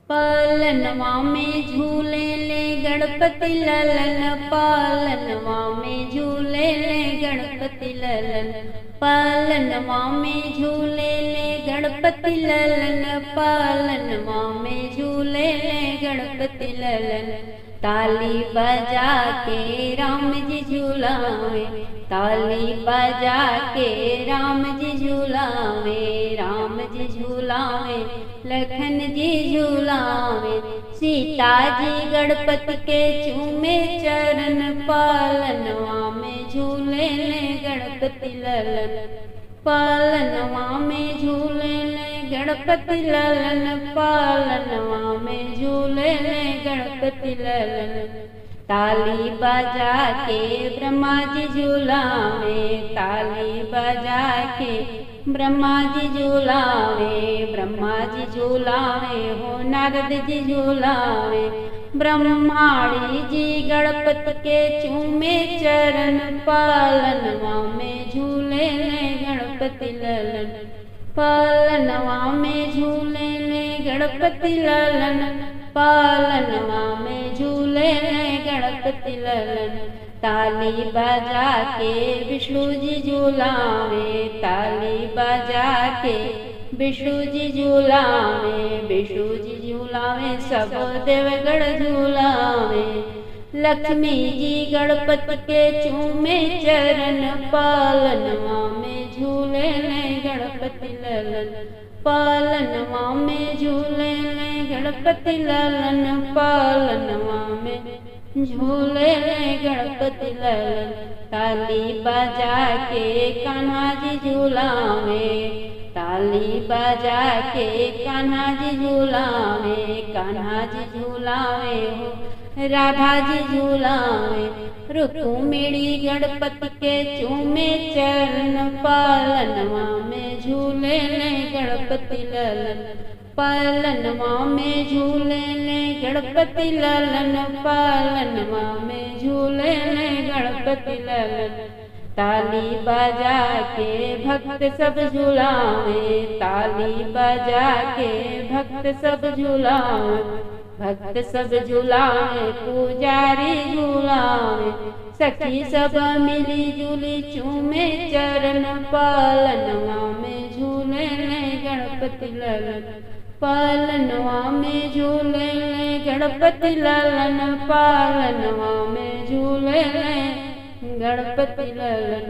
पालनवा में झूले ले गणपति ललन, पालनवा में झूले ले गणपति ललन, पालनवा में झूले ले गणपति ललन, पालनवा में झूले ले गणपति ललन। ताली बजा के राम जी झूलावे, ताली बजा के राम जी झूलावे, राम जी झूलावे, लखन जी झूलावे। सीता जी गणपति के चूमे चरण, पालनवा में झूले ले गणपति ललन, पालनवा में झूले ले गणपति ललन, पालनवा में झूले ले गणपति ललन। ताली बजा के ब्रह्मा जी झूलावे, ताली बजा के ब्रह्मा जी झूलावे, ब्रह्मा जी झूलावे हो नारद जी झूलावे। ब्रह्माणी जी गणपति के चूमे चरण, पालनवा में झूले ले गणपति ललन, पालनवा में झूले ले गणपति ललन, पालनवा में झूले ले गणपति ललन। ताली बजा के विष्णु जी झूलावे, ताली बजा के विष्णु जी झूलावे, विष्णु जी झूलावे, सब देवगण झूलावे। लक्ष्मी जी गणपति के चूमे चरण, पालनवा में झूले ले गणपति ललन, पालनवा में झूले ले गणपति ललन, पालनवा में झूले ले गणपति ललन। ताली बजा के कान्हा जी झूलावे, ताली बजा के कान्हा जी झूलावे, कान्हा जी झूलावे हो राधा जी झूलावे। रुक्मिणी गणपति के चूमे चरण, पालनवा में झूले ले गणपति ललन, पालनवा में झूले ले गणपति ललन, पालनवा में झूले ले गणपति ललन। ताली बजा के भक्त सब झूलावे, ताली बजा के भक्त सब झूलावे, भक्त सब झूलावे, पुजारी झूलावे। सखी सब मिली जुली चूमे चरण, पालनवा में झूले ले गणपति ललन, पालनवा में झूले ले गणपति ललन, पालनवा में झूले ले गणपति ललन।